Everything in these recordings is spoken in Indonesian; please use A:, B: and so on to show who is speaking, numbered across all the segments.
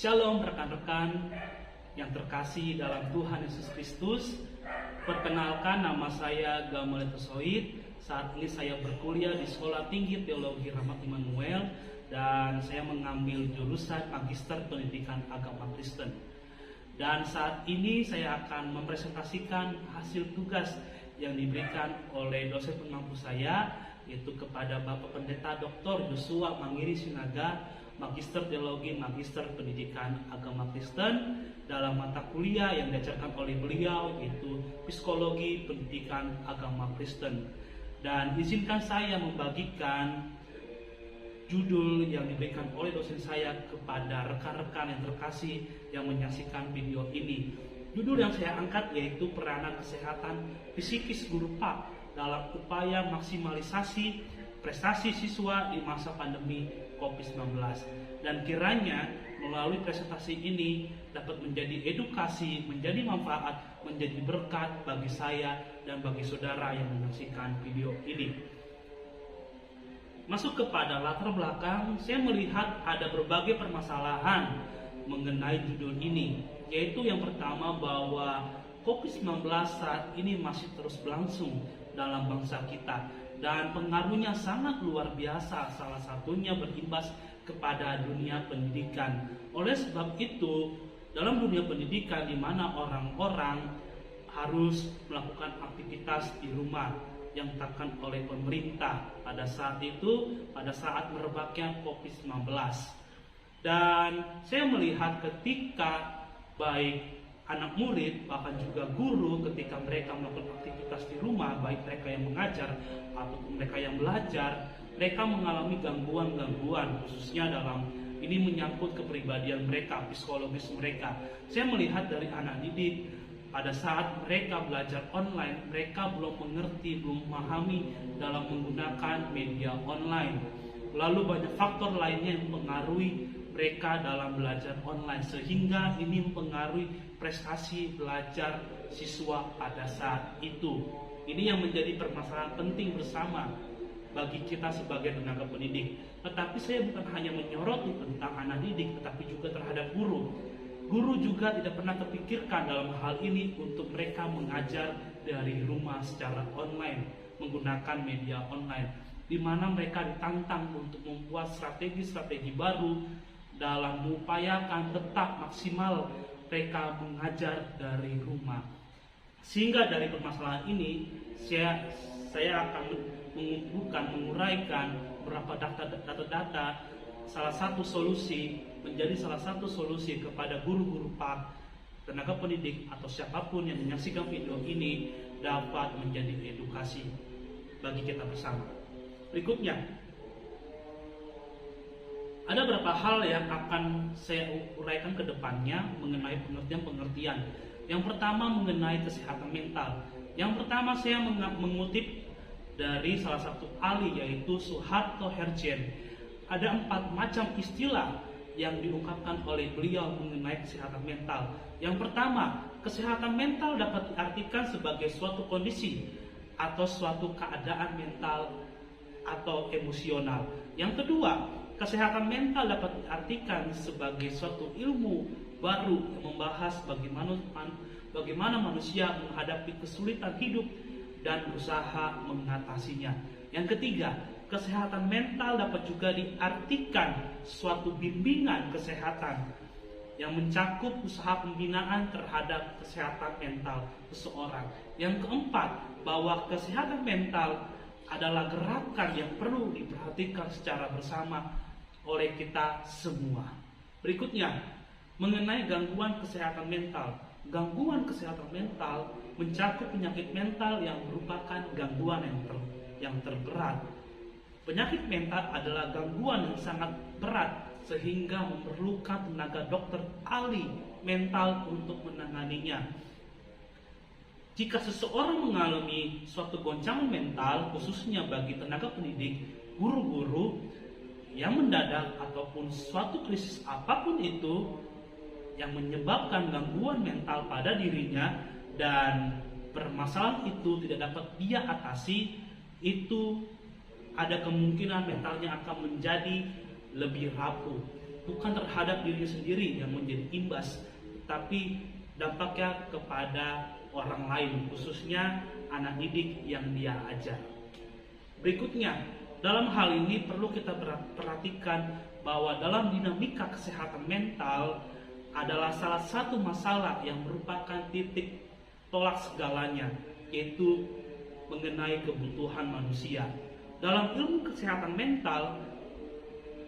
A: Shalom rekan-rekan yang terkasih dalam Tuhan Yesus Kristus. Perkenalkan, nama saya Gamaliel Tosoid. Saat ini saya berkuliah di Sekolah Tinggi Teologi Rahmat Immanuel dan saya mengambil jurusan Magister Pendidikan Agama Kristen. Dan saat ini saya akan mempresentasikan hasil tugas yang diberikan oleh dosen pengampu saya, yaitu kepada Bapak Pendeta Dr. Joshua Mangiri Sinaga, Magister Teologi, Magister Pendidikan Agama Kristen, dalam mata kuliah yang diajarkan oleh beliau, yaitu Psikologi Pendidikan Agama Kristen. Dan izinkan saya membagikan judul yang diberikan oleh dosen saya kepada rekan-rekan yang terkasih yang menyaksikan video ini. Judul yang saya angkat yaitu peranan kesehatan psikis guru PAK dalam upaya maksimalisasi prestasi siswa di masa pandemi COVID-19. Dan kiranya melalui presentasi ini dapat menjadi edukasi, menjadi manfaat, menjadi berkat bagi saya dan bagi saudara yang menyaksikan video ini. Masuk kepada latar belakang, saya melihat ada berbagai permasalahan mengenai judul ini, yaitu yang pertama bahwa COVID-19 saat ini masih terus berlangsung dalam bangsa kita dan pengaruhnya sangat luar biasa, salah satunya berimbas kepada dunia pendidikan. Oleh sebab itu, dalam dunia pendidikan di mana orang-orang harus melakukan aktivitas di rumah yang ditetapkan oleh pemerintah pada saat itu, pada saat merebaknya COVID-19. Dan saya melihat ketika baik anak murid, bahkan juga guru, ketika mereka melakukan aktivitas di rumah, baik mereka yang mengajar ataupun mereka yang belajar, mereka mengalami gangguan-gangguan, khususnya dalam ini menyangkut kepribadian mereka, psikologis mereka. Saya melihat dari anak didik, pada saat mereka belajar online, mereka belum mengerti, belum memahami dalam menggunakan media online. Lalu banyak faktor lainnya yang mempengaruhi mereka dalam belajar online, sehingga ini mempengaruhi prestasi belajar siswa pada saat itu. Ini yang menjadi permasalahan penting bersama bagi kita sebagai tenaga pendidik. Tetapi saya bukan hanya menyoroti tentang anak didik, tetapi juga terhadap guru. Guru juga tidak pernah terpikirkan dalam hal ini untuk mereka mengajar dari rumah secara online, menggunakan media online, di mana mereka ditantang untuk membuat strategi-strategi baru dalam mengupayakan tetap maksimal mereka mengajar dari rumah. Sehingga dari permasalahan ini saya akan menguraikan beberapa data-data salah satu solusi kepada guru-guru PAK, tenaga pendidik atau siapapun yang menyaksikan video ini dapat menjadi edukasi bagi kita bersama. Berikutnya, ada beberapa hal yang akan saya uraikan ke depannya mengenai pengertian-pengertian. Yang pertama mengenai kesehatan mental. Yang pertama saya mengutip dari salah satu ahli, yaitu Suharto Herjen. Ada 4 macam istilah yang diungkapkan oleh beliau mengenai kesehatan mental. Yang pertama, kesehatan mental dapat diartikan sebagai suatu kondisi atau suatu keadaan mental atau emosional. Yang kedua, kesehatan mental dapat diartikan sebagai suatu ilmu baru yang membahas bagaimana manusia menghadapi kesulitan hidup dan berusaha mengatasinya. Yang ketiga, kesehatan mental dapat juga diartikan suatu bimbingan kesehatan yang mencakup usaha pembinaan terhadap kesehatan mental seseorang. Yang keempat, bahwa kesehatan mental adalah gerakan yang perlu diperhatikan secara bersama oleh kita semua. Berikutnya, mengenai gangguan kesehatan mental. Gangguan kesehatan mental mencakup penyakit mental yang merupakan gangguan yang terberat. Penyakit mental adalah gangguan yang sangat berat sehingga memerlukan tenaga dokter ahli mental untuk menanganinya. Jika seseorang mengalami suatu goncangan mental, khususnya bagi tenaga pendidik, guru-guru yang mendadak ataupun suatu krisis apapun itu yang menyebabkan gangguan mental pada dirinya dan permasalahan itu tidak dapat dia atasi, itu ada kemungkinan mentalnya akan menjadi lebih rapuh. bukan terhadap dirinya sendiri yang menjadi imbas, tapi dampaknya kepada orang lain, khususnya anak didik yang dia ajar. Berikutnya, dalam hal ini perlu kita perhatikan bahwa dalam dinamika kesehatan mental adalah salah satu masalah yang merupakan titik tolak segalanya, yaitu mengenai kebutuhan manusia. Dalam ilmu kesehatan mental,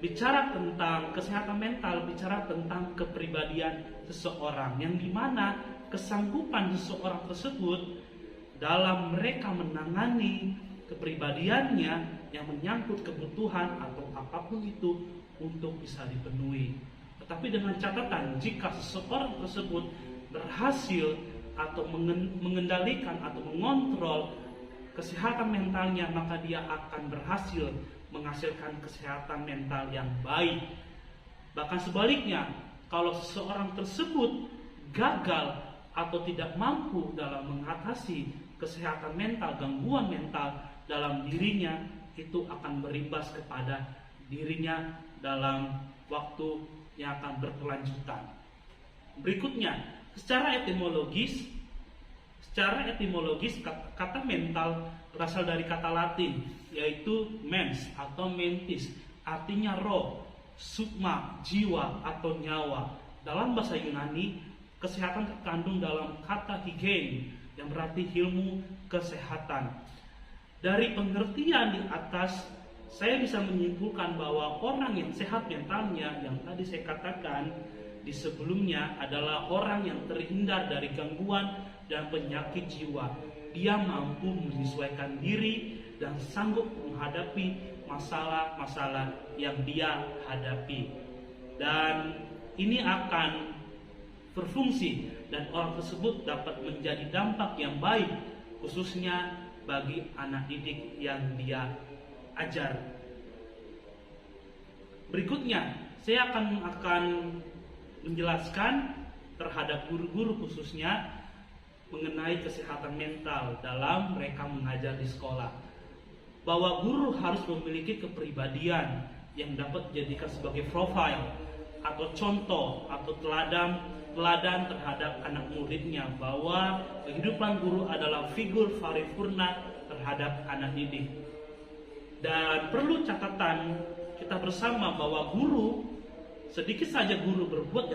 A: bicara tentang kesehatan mental, bicara tentang kepribadian seseorang, yang dimana kesanggupan seseorang tersebut dalam mereka menangani kepribadiannya yang menyangkut kebutuhan atau apapun itu untuk bisa dipenuhi. Tetapi dengan catatan, jika seseorang tersebut berhasil atau mengendalikan atau mengontrol kesehatan mentalnya, maka dia akan berhasil menghasilkan kesehatan mental yang baik. Bahkan sebaliknya, kalau seseorang tersebut gagal atau tidak mampu dalam mengatasi kesehatan mental, gangguan mental dalam dirinya, itu akan berimbas kepada dirinya dalam waktu yang akan berkelanjutan. Berikutnya, secara etimologis kata mental berasal dari kata Latin, yaitu mens atau mentis, artinya roh, sukma, jiwa atau nyawa. Dalam bahasa Yunani, kesehatan terkandung dalam kata hygiene yang berarti ilmu kesehatan. Dari pengertian di atas, saya bisa menyimpulkan bahwa orang yang sehat mentalnya, yang tadi saya katakan di sebelumnya, adalah orang yang terhindar dari gangguan dan penyakit jiwa. Dia mampu menyesuaikan diri dan sanggup menghadapi masalah-masalah yang dia hadapi. Dan ini akan berfungsi dan orang tersebut dapat menjadi dampak yang baik, khususnya bagi anak didik yang dia ajar. Berikutnya, saya akan menjelaskan terhadap guru-guru khususnya mengenai kesehatan mental dalam mereka mengajar di sekolah. Bahwa guru harus memiliki kepribadian yang dapat dijadikan sebagai profil atau contoh atau teladan terhadap anak muridnya, bahwa kehidupan guru adalah figur paripurna terhadap anak didik. Dan perlu catatan kita bersama bahwa guru, sedikit saja guru berbuat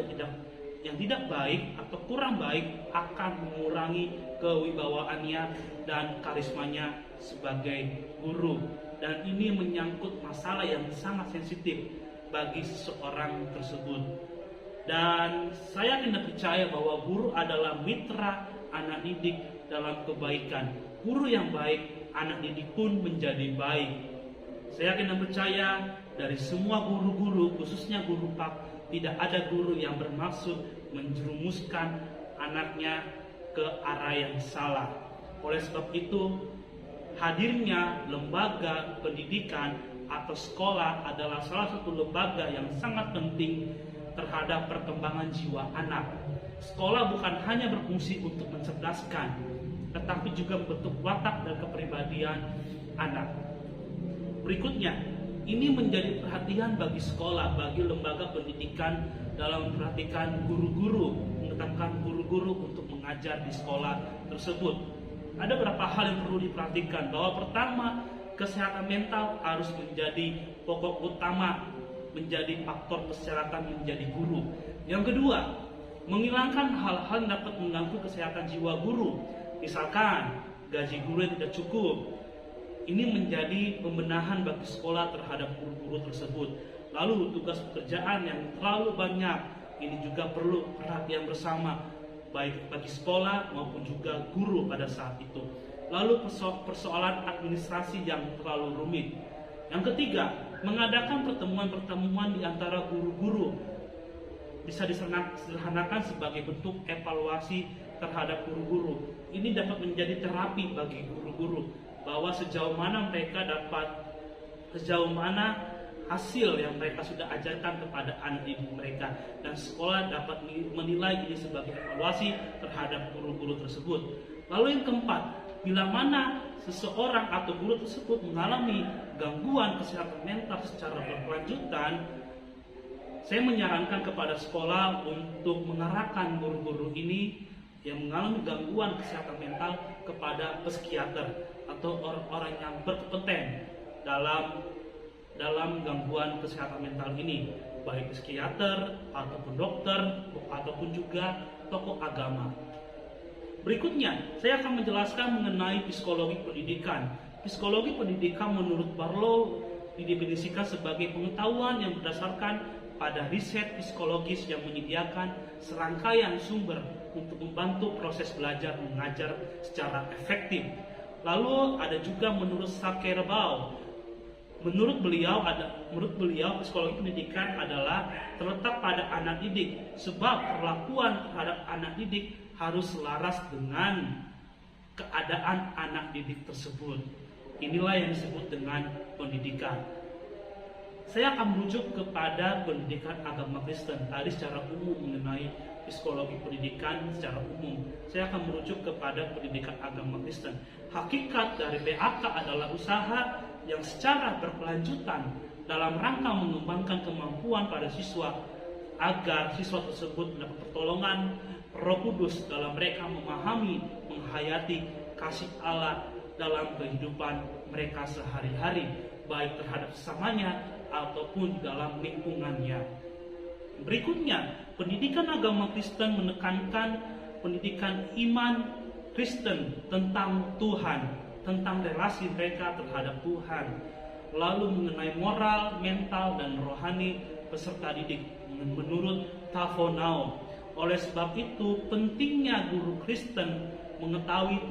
A: yang tidak baik atau kurang baik, akan mengurangi kewibawaannya dan karismanya sebagai guru. Dan ini menyangkut masalah yang sangat sensitif bagi seseorang tersebut. Dan saya tidak percaya bahwa guru adalah mitra anak didik dalam kebaikan. Guru yang baik, anak didik pun menjadi baik. Saya yakin dan percaya dari semua guru-guru, khususnya guru pak, tidak ada guru yang bermaksud menjerumuskan anaknya ke arah yang salah. Oleh sebab itu, hadirnya lembaga pendidikan atau sekolah adalah salah satu lembaga yang sangat penting terhadap perkembangan jiwa anak. Sekolah bukan hanya berfungsi untuk mencerdaskan, tetapi juga membentuk watak dan kepribadian anak. Berikutnya, ini menjadi perhatian bagi sekolah, bagi lembaga pendidikan dalam memperhatikan guru-guru, menetapkan guru-guru untuk mengajar di sekolah tersebut. Ada beberapa hal yang perlu diperhatikan, bahwa pertama, kesehatan mental harus menjadi pokok utama, menjadi faktor persyaratan menjadi guru. Yang kedua, menghilangkan hal-hal yang dapat mengganggu kesehatan jiwa guru. Misalkan, gaji guru yang tidak cukup. Ini menjadi pembenahan bagi sekolah terhadap guru-guru tersebut. Lalu tugas pekerjaan yang terlalu banyak, ini juga perlu perhatian bersama, baik bagi sekolah maupun juga guru pada saat itu. Lalu persoalan administrasi yang terlalu rumit. Yang ketiga, mengadakan pertemuan-pertemuan di antara guru-guru bisa disederhanakan sebagai bentuk evaluasi terhadap guru-guru. Ini dapat menjadi terapi bagi guru-guru, bahwa sejauh mana hasil yang mereka sudah ajarkan kepada anak didik mereka, dan sekolah dapat menilai ini sebagai evaluasi terhadap guru-guru tersebut. Lalu yang keempat, bila mana seseorang atau guru tersebut mengalami gangguan kesehatan mental secara berkelanjutan, Saya menyarankan kepada sekolah untuk mengarahkan guru-guru ini yang mengalami gangguan kesehatan mental kepada psikiater atau orang-orang yang berkompeten dalam gangguan kesehatan mental ini, baik psikiater ataupun dokter ataupun juga tokoh agama. Berikutnya, saya akan menjelaskan mengenai psikologi pendidikan. Psikologi pendidikan menurut Barlow didefinisikan sebagai pengetahuan yang berdasarkan pada riset psikologis yang menyediakan serangkaian sumber untuk membantu proses belajar mengajar secara efektif. Lalu ada juga menurut Sakerbau. Menurut beliau psikologi pendidikan adalah terletak pada anak didik, sebab perlakuan terhadap anak didik harus selaras dengan keadaan anak didik tersebut. Inilah yang disebut dengan pendidikan. Saya akan merujuk kepada pendidikan agama Kristen. Tadi secara umum mengenai psikologi pendidikan secara umum. Saya akan merujuk kepada pendidikan agama Kristen. Hakikat dari PAK adalah usaha yang secara berkelanjutan dalam rangka mengembangkan kemampuan pada siswa agar siswa tersebut mendapat pertolongan Roh Kudus dalam mereka memahami, menghayati kasih Allah dalam kehidupan mereka sehari-hari, baik terhadap sesamanya ataupun dalam lingkungannya. Berikutnya, pendidikan agama Kristen menekankan pendidikan iman Kristen tentang Tuhan, tentang relasi mereka terhadap Tuhan, lalu mengenai moral, mental, dan rohani peserta didik menurut Tafonau. Oleh sebab itu, pentingnya guru Kristen mengetahui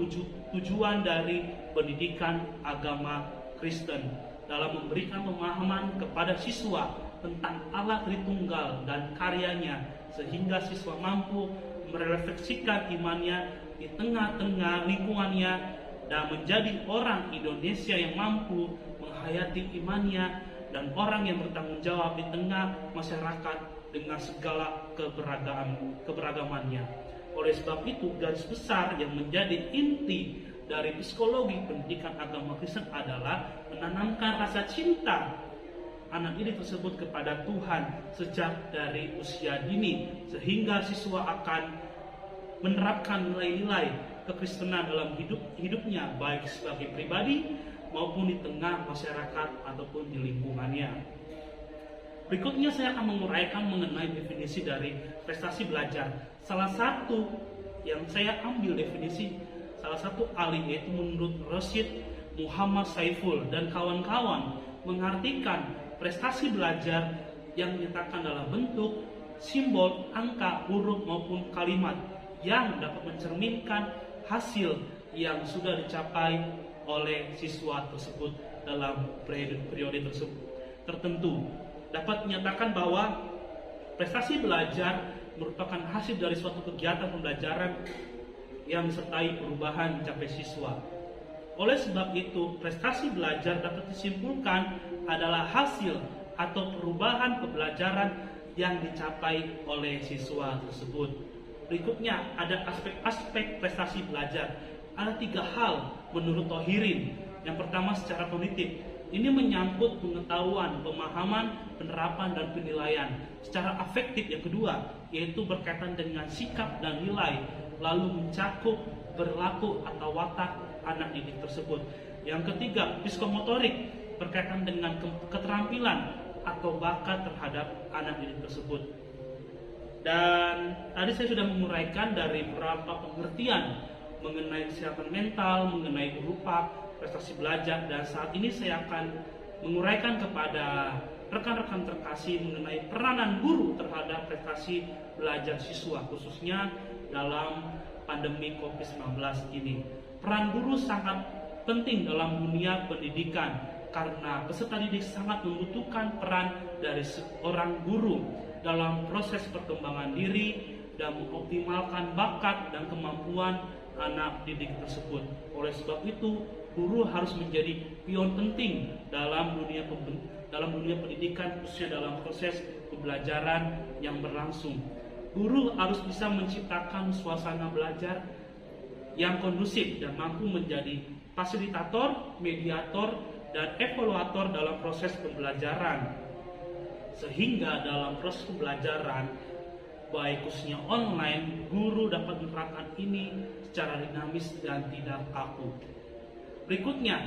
A: tujuan dari pendidikan agama Kristen dalam memberikan pemahaman kepada siswa tentang Allah Tritunggal dan karyanya, sehingga siswa mampu merefleksikan imannya di tengah-tengah lingkungannya dan menjadi orang Indonesia yang mampu menghayati imannya dan orang yang bertanggung jawab di tengah masyarakat dengan segala keberagamannya. Oleh sebab itu, garis besar yang menjadi inti dari psikologi pendidikan agama Kristen adalah menanamkan rasa cinta anak didik tersebut kepada Tuhan sejak dari usia dini, sehingga siswa akan menerapkan nilai-nilai kekristenan dalam hidupnya, baik sebagai pribadi maupun di tengah masyarakat ataupun di lingkungannya. Berikutnya saya akan menguraikan mengenai definisi dari prestasi belajar. Salah satu yang saya ambil definisi salah satu ahli, yaitu menurut Rashid Muhammad Saiful dan kawan-kawan, mengartikan prestasi belajar yang dinyatakan dalam bentuk simbol, angka, huruf maupun kalimat yang dapat mencerminkan hasil yang sudah dicapai oleh siswa tersebut dalam periode tersebut tertentu. Dapat menyatakan bahwa prestasi belajar merupakan hasil dari suatu kegiatan pembelajaran yang disertai perubahan dicapai siswa. Oleh sebab itu, prestasi belajar dapat disimpulkan adalah hasil atau perubahan pembelajaran yang dicapai oleh siswa tersebut. Berikutnya ada aspek-aspek prestasi belajar. Ada 3 hal menurut Thohirin. Yang pertama secara kognitif. Ini menyangkut pengetahuan, pemahaman, penerapan, dan penilaian. Secara afektif yang kedua, yaitu berkaitan dengan sikap dan nilai, lalu mencakup berlaku atau watak anak didik tersebut. Yang ketiga, psikomotorik, berkaitan dengan keterampilan atau bakat terhadap anak didik tersebut. Dan tadi saya sudah menguraikan dari beberapa pengertian mengenai kesehatan mental, mengenai berupa prestasi belajar, dan saat ini saya akan menguraikan kepada rekan-rekan terkasih mengenai peranan guru terhadap prestasi belajar siswa, khususnya dalam pandemi COVID-19 ini. Peran guru sangat penting dalam dunia pendidikan karena peserta didik sangat membutuhkan peran dari seorang guru dalam proses perkembangan diri dan mengoptimalkan bakat dan kemampuan anak didik tersebut. Oleh sebab itu, guru harus menjadi pion penting dalam dunia pendidikan, khususnya dalam proses pembelajaran yang berlangsung. Guru harus bisa menciptakan suasana belajar yang kondusif dan mampu menjadi fasilitator, mediator, dan evaluator dalam proses pembelajaran. sehingga dalam proses pembelajaran baik khususnya online, guru dapat menerapkan ini secara dinamis dan tidak kaku. Berikutnya,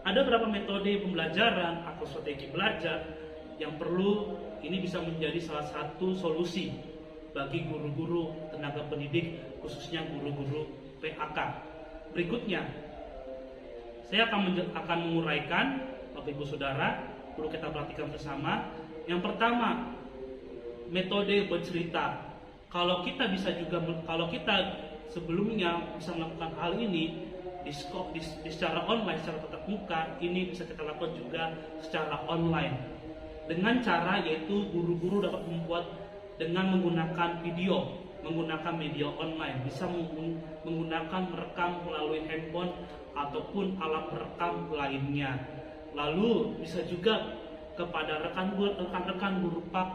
A: ada beberapa metode pembelajaran atau strategi belajar yang perlu ini bisa menjadi salah satu solusi bagi guru-guru tenaga pendidik, khususnya guru-guru PAK. Berikutnya, saya akan menguraikan, Bapak Ibu Saudara, perlu kita perhatikan bersama. Yang pertama, metode bercerita. Kalau kita sebelumnya bisa melakukan hal ini secara online, secara tatap muka, ini bisa kita lakukan juga secara online. Dengan cara yaitu guru-guru dapat membuat dengan menggunakan menggunakan media online, bisa menggunakan merekam melalui handphone ataupun alat perekam lainnya. Lalu bisa juga kepada rekan-rekan guru PAK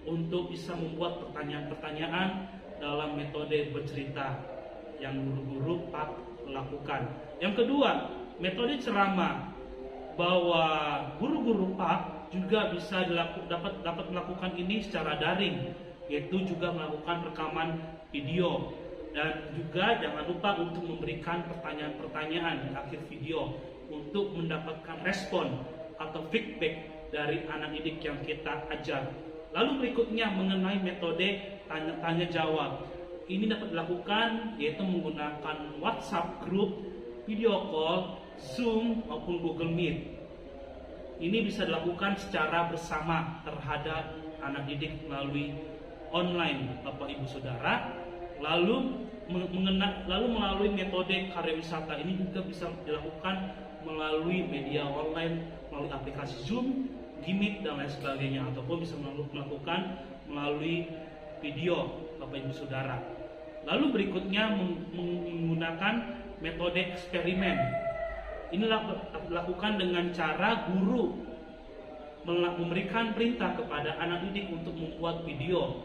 A: untuk bisa membuat pertanyaan-pertanyaan dalam metode bercerita yang guru-guru PAK lakukan. Yang kedua, metode ceramah, bahwa guru-guru PAK juga bisa dapat melakukan ini secara daring, yaitu juga melakukan rekaman video, dan juga jangan lupa untuk memberikan pertanyaan-pertanyaan di akhir video untuk mendapatkan respon atau feedback dari anak didik yang kita ajar. Lalu berikutnya mengenai metode tanya jawab. Ini dapat dilakukan yaitu menggunakan WhatsApp group, video call, Zoom maupun Google Meet. Ini bisa dilakukan secara bersama terhadap anak didik melalui online, Bapak Ibu Saudara. Lalu melalui metode karya wisata ini juga bisa dilakukan melalui media online, melalui aplikasi Zoom, Gimik dan lain sebagainya, ataupun bisa melakukan melalui video, Bapak Ibu Saudara. Lalu berikutnya menggunakan metode eksperimen. Ini dilakukan dengan cara guru memberikan perintah kepada anak didik untuk membuat video.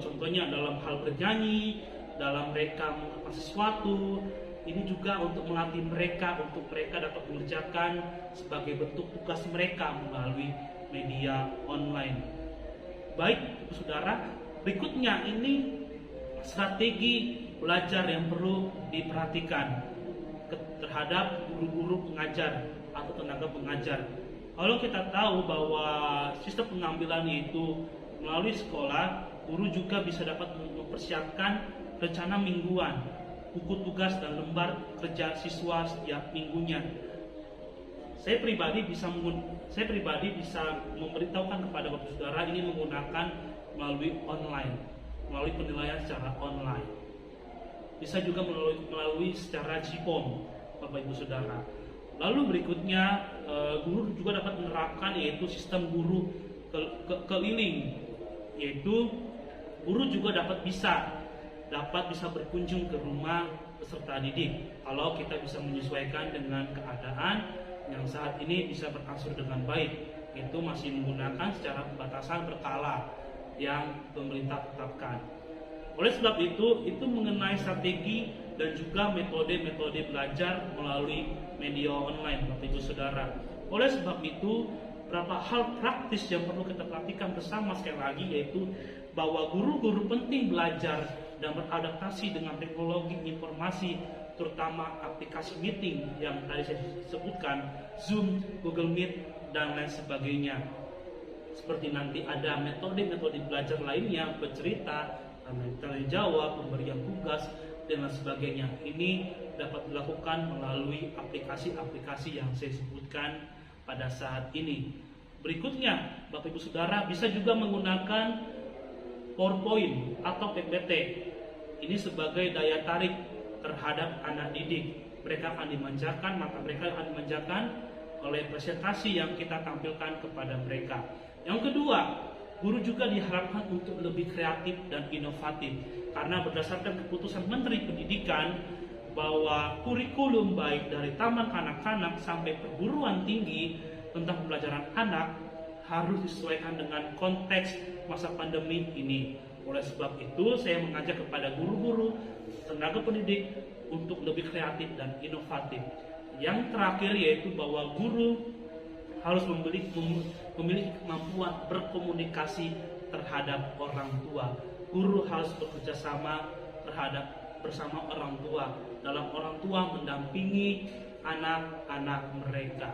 A: Contohnya dalam hal bernyanyi, dalam mereka melakukan sesuatu. Ini juga untuk melatih mereka, untuk mereka dapat mengerjakan sebagai bentuk tugas mereka melalui media online. Baik, Saudara, berikutnya ini strategi belajar yang perlu diperhatikan terhadap guru-guru pengajar atau tenaga pengajar. Kalau kita tahu bahwa sistem pengambilan itu melalui sekolah, guru juga bisa dapat mempersiapkan rencana mingguan, buku tugas dan lembar kerja siswa setiap minggunya. Saya pribadi bisa memberitahukan kepada Bapak Saudara ini menggunakan melalui online, melalui penilaian secara online. Bisa juga melalui secara JIPOM, Bapak Ibu Saudara. Lalu berikutnya guru juga dapat menerapkan yaitu sistem guru keliling, yaitu guru juga dapat bisa berkunjung ke rumah peserta didik kalau kita bisa menyesuaikan dengan keadaan yang saat ini bisa berangsur dengan baik, yaitu masih menggunakan secara pembatasan berkala yang pemerintah tetapkan. Oleh sebab itu mengenai strategi dan juga metode-metode belajar melalui media online, Bapak Ibu Saudara. Oleh sebab itu, beberapa hal praktis yang perlu kita perhatikan bersama sekali lagi, yaitu bahwa guru-guru penting belajar dan beradaptasi dengan teknologi informasi, terutama aplikasi meeting yang tadi saya sebutkan, Zoom, Google Meet, dan lain sebagainya. Seperti nanti ada metode-metode belajar lainnya, bercerita, tanya jawab, pemberian tugas, dan lain sebagainya. Ini dapat dilakukan melalui aplikasi-aplikasi yang saya sebutkan pada saat ini. Berikutnya, Bapak Ibu Saudara bisa juga menggunakan PowerPoint atau PPT. Ini sebagai daya tarik terhadap anak didik. Mereka akan dimanjakan, maka mereka akan dimanjakan oleh presentasi yang kita tampilkan kepada mereka. Yang kedua, guru juga diharapkan untuk lebih kreatif dan inovatif, karena berdasarkan keputusan Menteri Pendidikan bahwa kurikulum baik dari taman kanak-kanak sampai perguruan tinggi tentang pembelajaran anak harus disesuaikan dengan konteks masa pandemi ini. Oleh sebab itu, saya mengajak kepada guru-guru, tenaga pendidik untuk lebih kreatif dan inovatif. Yang terakhir yaitu bahwa guru harus memiliki kemampuan berkomunikasi terhadap orang tua. Guru harus bekerja sama bersama orang tua, dalam orang tua mendampingi anak-anak mereka.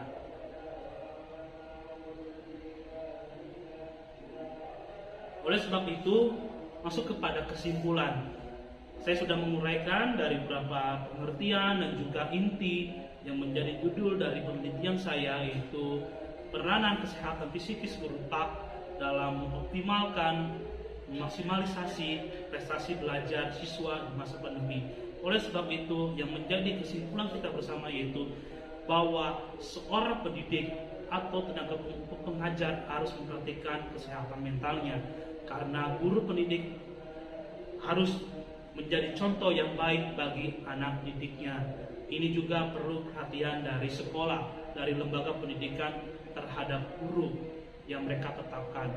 A: Oleh sebab itu, masuk kepada kesimpulan. Saya sudah menguraikan dari beberapa pengertian dan juga inti yang menjadi judul dari penelitian saya, yaitu peranan kesehatan psikis guru TAK dalam memaksimalisasi prestasi belajar siswa di masa pandemi. Oleh sebab itu, yang menjadi kesimpulan kita bersama yaitu bahwa seorang pendidik atau tenaga pengajar harus memperhatikan kesehatan mentalnya, karena guru pendidik harus menjadi contoh yang baik bagi anak didiknya. Ini juga perlu perhatian dari sekolah, dari lembaga pendidikan terhadap guru yang mereka tetapkan.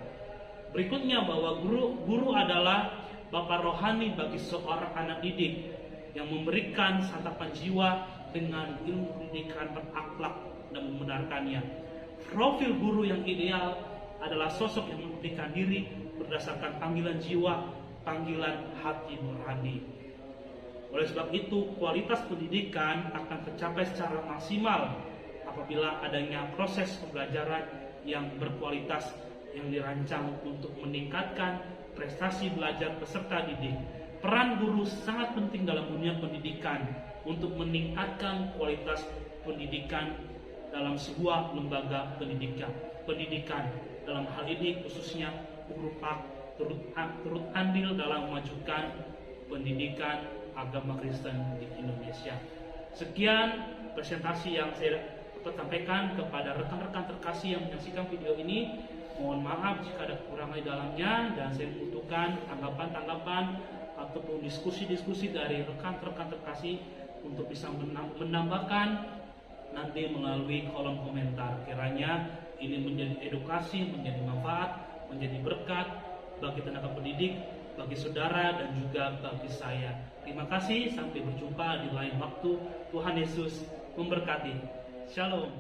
A: Berikutnya, bahwa guru adalah bapak rohani bagi seorang anak didik yang memberikan santapan jiwa dengan ilmu pendidikan berakhlak dan membenarkannya. Profil guru yang ideal adalah sosok yang memberikan diri berdasarkan panggilan jiwa, panggilan hati nurani. Oleh sebab itu, kualitas pendidikan akan tercapai secara maksimal apabila adanya proses pembelajaran yang berkualitas yang dirancang untuk meningkatkan prestasi belajar peserta didik. Peran guru sangat penting dalam dunia pendidikan untuk meningkatkan kualitas pendidikan dalam sebuah lembaga pendidikan. Dalam hal ini khususnya guru TAK turut andil dalam memajukan pendidikan agama Kristen di Indonesia. Sekian presentasi yang saya dapat sampaikan kepada rekan-rekan terkasih yang menyaksikan video ini. Mohon maaf jika ada kekurangan di dalamnya, dan saya membutuhkan tanggapan-tanggapan ataupun diskusi-diskusi dari rekan-rekan terkasih untuk bisa menambahkan nanti melalui kolom komentar. Kiranya ini menjadi edukasi, menjadi manfaat, menjadi berkat bagi tenaga pendidik, bagi saudara, dan juga bagi saya. Terima kasih, sampai berjumpa di lain waktu. Tuhan Yesus memberkati. Shalom.